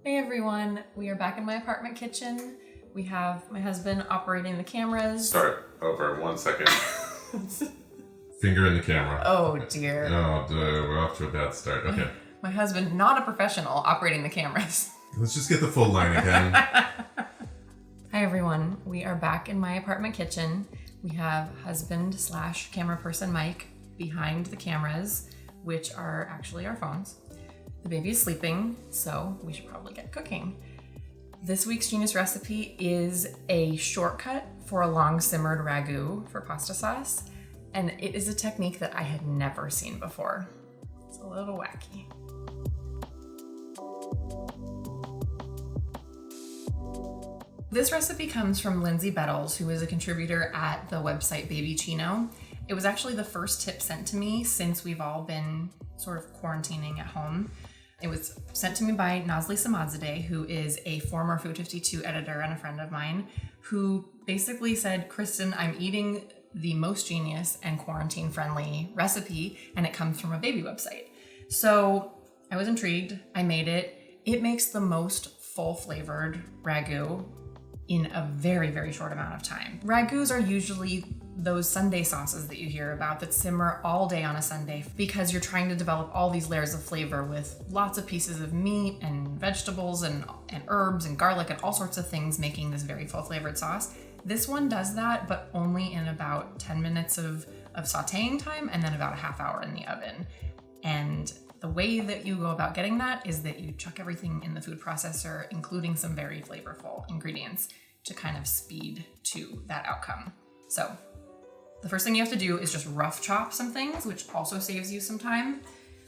Hey everyone, we are back in my apartment kitchen. We have my husband operating the cameras. Start over 1 second. Finger in the camera. Oh dear. Oh, we're off to a bad start. Okay. My husband, not a professional, operating the cameras. Let's just get the full line again. Hi everyone, we are back in my apartment kitchen. We have husband/camera person Mike behind the cameras, which are actually our phones. The baby is sleeping, so we should probably get cooking. This week's genius recipe is a shortcut for a long simmered ragu for pasta sauce, and it is a technique that I had never seen before. It's a little wacky. This recipe comes from Lyndsay Bettles, who is a contributor at the website Baby Chino. It was actually the first tip sent to me since we've all been sort of quarantining at home. It was sent to me by Nazli Samadzadeh, who is a former Food 52 editor and a friend of mine, who basically said, Kristen, I'm eating the most genius and quarantine-friendly recipe, and it comes from a baby website. So I was intrigued, I made it. It makes the most full-flavored ragu in a very, very short amount of time. Ragus are usually those Sunday sauces that you hear about that simmer all day on a Sunday because you're trying to develop all these layers of flavor with lots of pieces of meat and vegetables and herbs and garlic and all sorts of things, making this very full flavored sauce. This one does that, but only in about 10 minutes of sauteing time and then about a half hour in the oven. And the way that you go about getting that is that you chuck everything in the food processor, including some very flavorful ingredients to kind of speed to that outcome. So the first thing you have to do is just rough chop some things, which also saves you some time.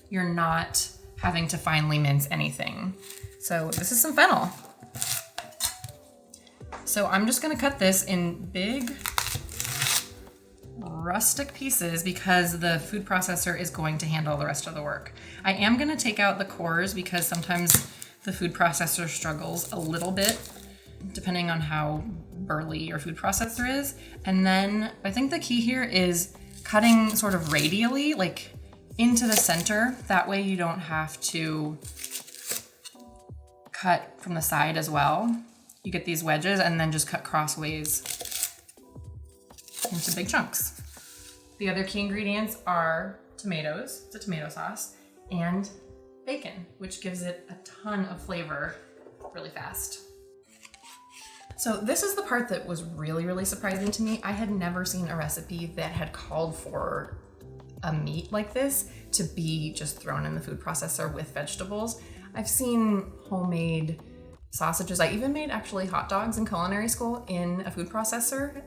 You're not having to finely mince anything. So this is some fennel. So I'm just gonna cut this in big, rustic pieces because the food processor is going to handle the rest of the work. I am gonna take out the cores because sometimes the food processor struggles a little bit depending on how burly your food processor is. And then I think the key here is cutting sort of radially, like into the center. That way you don't have to cut from the side as well. You get these wedges and then just cut crossways into big chunks. The other key ingredients are tomatoes, it's a tomato sauce, and bacon, which gives it a ton of flavor really fast. So this is the part that was really, really surprising to me. I had never seen a recipe that had called for a meat like this to be just thrown in the food processor with vegetables. I've seen homemade sausages. I even made actually hot dogs in culinary school in a food processor.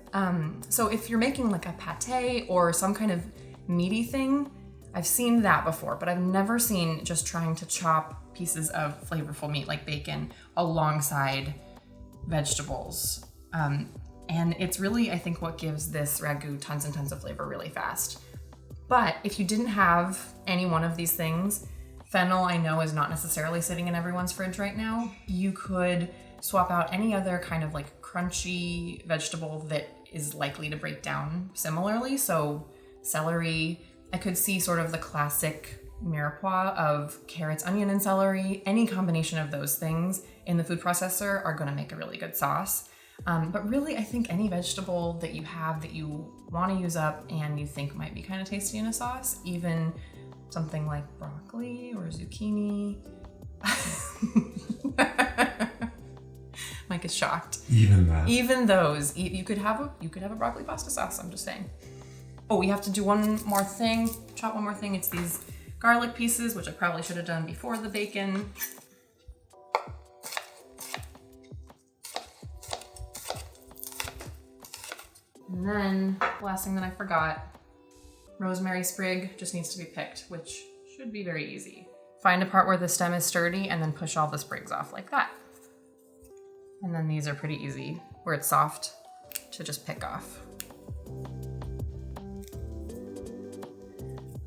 So if you're making like a pate or some kind of meaty thing, I've seen that before, but I've never seen just trying to chop pieces of flavorful meat like bacon alongside vegetables. And it's really, I think, what gives this ragu tons and tons of flavor really fast. But if you didn't have any one of these things, fennel I know is not necessarily sitting in everyone's fridge right now. You could swap out any other kind of like crunchy vegetable that is likely to break down similarly. So celery, I could see sort of the classic mirepoix of carrots, onion, and celery. Any combination of those things in the food processor are gonna make a really good sauce. But really, I think any vegetable that you have that you wanna use up and you think might be kind of tasty in a sauce, even something like broccoli or zucchini. Mike is shocked. Even that. Even those. You could have a broccoli pasta sauce, I'm just saying. Oh, we have to do one more thing, chop one more thing. It's these garlic pieces, which I probably should have done before the bacon. And then, the last thing that I forgot, rosemary sprig just needs to be picked, which should be very easy. Find a part where the stem is sturdy and then push all the sprigs off like that. And then these are pretty easy, where it's soft, to just pick off.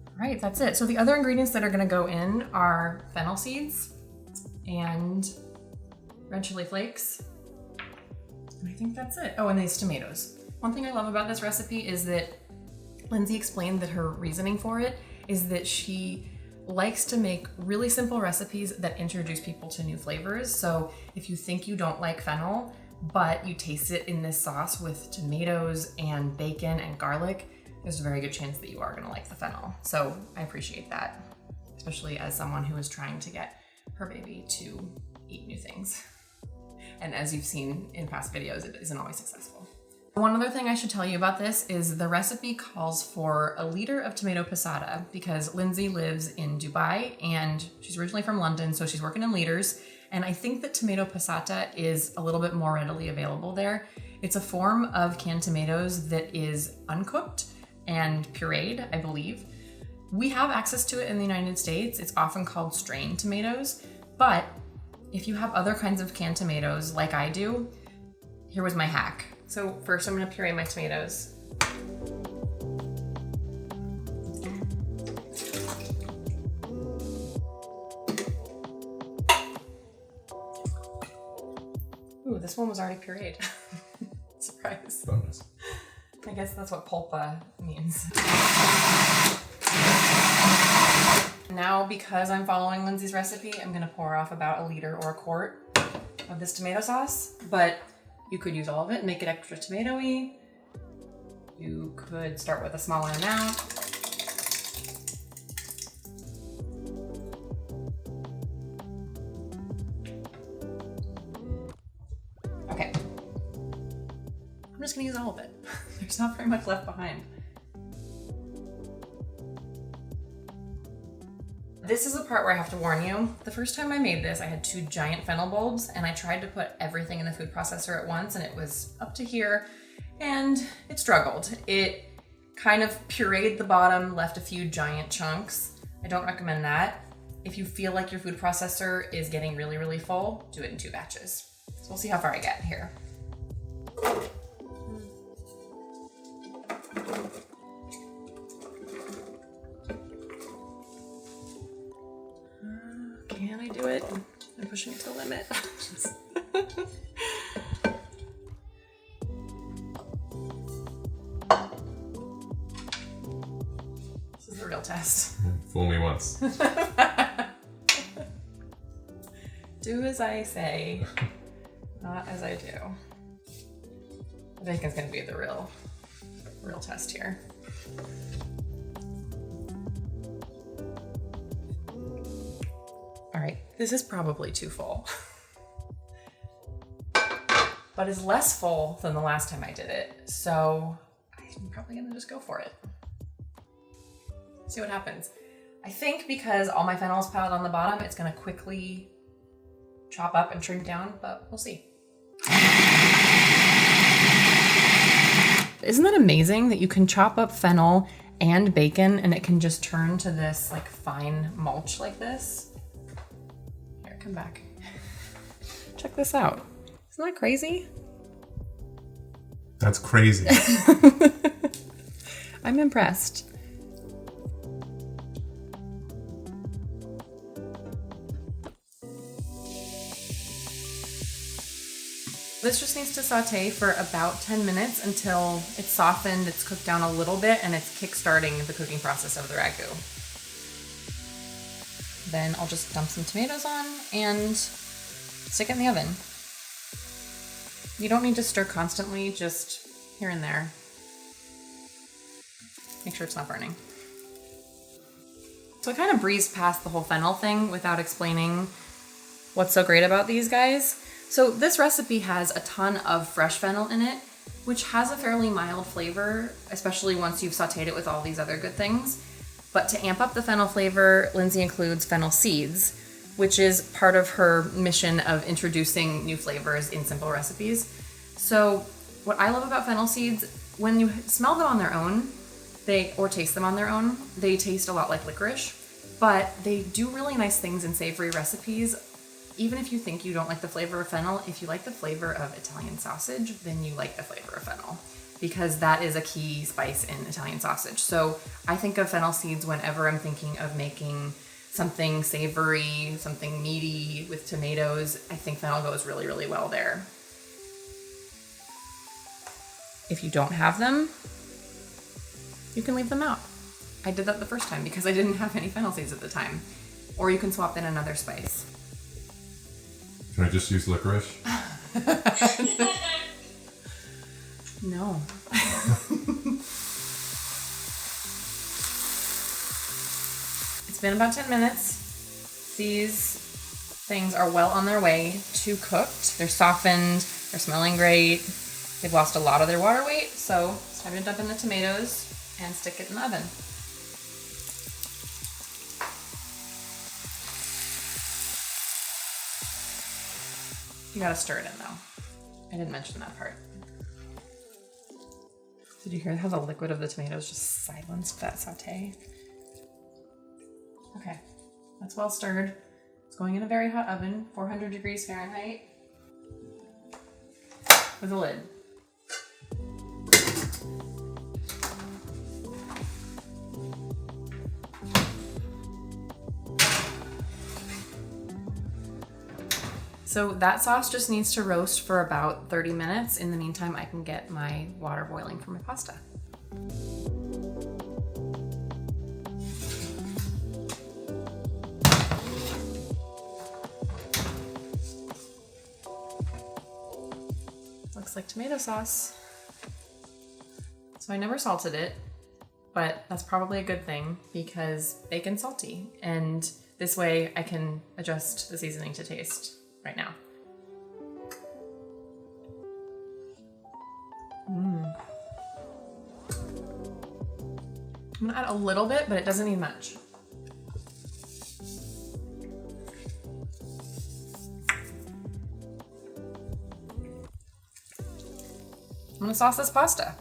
All right, that's it. So the other ingredients that are gonna go in are fennel seeds and red chili flakes. And I think that's it. Oh, and these tomatoes. One thing I love about this recipe is that Lyndsay explained that her reasoning for it is that she likes to make really simple recipes that introduce people to new flavors. So if you think you don't like fennel, but you taste it in this sauce with tomatoes and bacon and garlic, there's a very good chance that you are gonna like the fennel. So I appreciate that, especially as someone who is trying to get her baby to eat new things. And as you've seen in past videos, it isn't always successful. One other thing I should tell you about this is the recipe calls for a liter of tomato passata because Lyndsay lives in Dubai and she's originally from London, so she's working in liters. And I think that tomato passata is a little bit more readily available there. It's a form of canned tomatoes that is uncooked and pureed, I believe. We have access to it in the United States. It's often called strained tomatoes, but if you have other kinds of canned tomatoes like I do, here was my hack. So first I'm gonna puree my tomatoes. Ooh, this one was already pureed. Surprise. Bonus. I guess that's what pulpa means. Now, because I'm following Lyndsay's recipe, I'm gonna pour off about a liter or a quart of this tomato sauce, but you could use all of it and make it extra tomatoey. You could start with a smaller amount. Okay. I'm just gonna use all of it. There's not very much left behind. This is the part where I have to warn you. The first time I made this, I had 2 giant fennel bulbs and I tried to put everything in the food processor at once and it was up to here and it struggled. It kind of pureed the bottom, left a few giant chunks. I don't recommend that. If you feel like your food processor is getting really, really full, do it in 2 batches. So we'll see how far I get here. Can I do it? I'm pushing it to the limit. This is the real test. Fool me once. Do as I say, not as I do. I think it's gonna be the real test here. All right, this is probably too full, but it's less full than the last time I did it. So I'm probably gonna just go for it. See what happens. I think because all my fennel is piled on the bottom, it's gonna quickly chop up and shrink down, but we'll see. Isn't that amazing that you can chop up fennel and bacon and it can just turn to this like fine mulch like this? Here, come back. Check this out. Isn't that crazy? That's crazy. I'm impressed. This just needs to saute for about 10 minutes until it's softened, it's cooked down a little bit, and it's kick-starting the cooking process of the ragu. Then I'll just dump some tomatoes on and stick it in the oven. You don't need to stir constantly, just here and there. Make sure it's not burning. So I kind of breezed past the whole fennel thing without explaining what's so great about these guys. So this recipe has a ton of fresh fennel in it, which has a fairly mild flavor, especially once you've sauteed it with all these other good things. But to amp up the fennel flavor, Lyndsay includes fennel seeds, which is part of her mission of introducing new flavors in simple recipes. So what I love about fennel seeds, when you smell them on their own, or taste them on their own, they taste a lot like licorice, but they do really nice things in savory recipes. Even if you think you don't like the flavor of fennel, if you like the flavor of Italian sausage, then you like the flavor of fennel, because that is a key spice in Italian sausage. So I think of fennel seeds whenever I'm thinking of making something savory, something meaty with tomatoes. I think fennel goes really, really well there. If you don't have them, you can leave them out. I did that the first time because I didn't have any fennel seeds at the time. Or you can swap in another spice. Can I just use licorice? No. It's been about 10 minutes. These things are well on their way to cooked. They're softened, they're smelling great. They've lost a lot of their water weight, so it's time to dump in the tomatoes and stick it in the oven. You gotta stir it in though. I didn't mention that part. Did you hear how the liquid of the tomatoes just silenced that saute? Okay, that's well stirred. It's going in a very hot oven, 400 degrees Fahrenheit, with a lid. So that sauce just needs to roast for about 30 minutes. In the meantime, I can get my water boiling for my pasta. Looks like tomato sauce. So I never salted it, but that's probably a good thing because bacon's salty, and this way I can adjust the seasoning to taste right now. I'm gonna add a little bit, but it doesn't need much. I'm gonna sauce this pasta.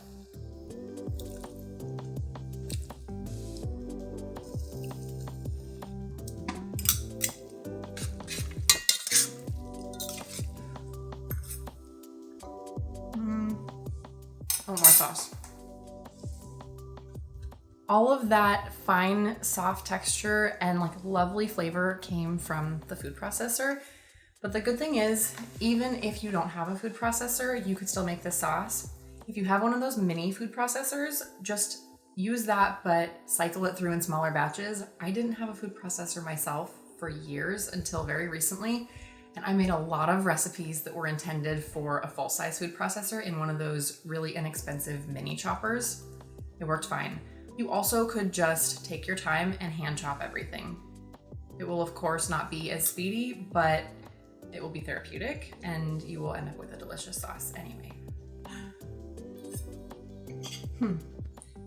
Oh, more sauce. All of that fine, soft texture and like lovely flavor came from the food processor. But the good thing is, even if you don't have a food processor, you could still make this sauce. If you have one of those mini food processors, just use that, but cycle it through in smaller batches. I didn't have a food processor myself for years until very recently. And I made a lot of recipes that were intended for a full-size food processor in one of those really inexpensive mini choppers. It worked fine. You also could just take your time and hand chop everything. It will of course not be as speedy, but it will be therapeutic and you will end up with a delicious sauce anyway.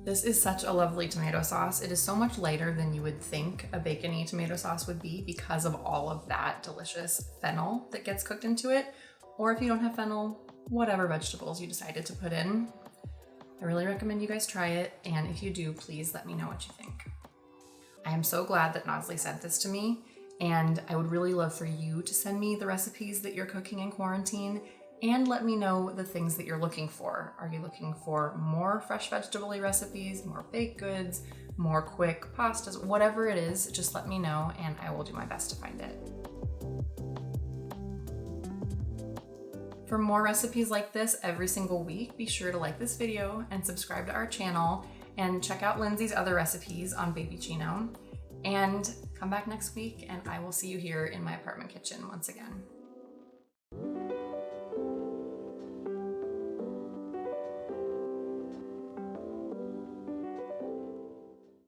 This is such a lovely tomato sauce. It is so much lighter than you would think a bacony tomato sauce would be because of all of that delicious fennel that gets cooked into it. Or if you don't have fennel, whatever vegetables you decided to put in. I really recommend you guys try it, and if you do, please let me know what you think. I am so glad that Nosley sent this to me, and I would really love for you to send me the recipes that you're cooking in quarantine and let me know the things that you're looking for. Are you looking for more fresh vegetable-y recipes, more baked goods, more quick pastas, whatever it is, just let me know and I will do my best to find it. For more recipes like this every single week, be sure to like this video and subscribe to our channel and check out Lyndsay's other recipes on Baby Chino. And come back next week and I will see you here in my apartment kitchen once again.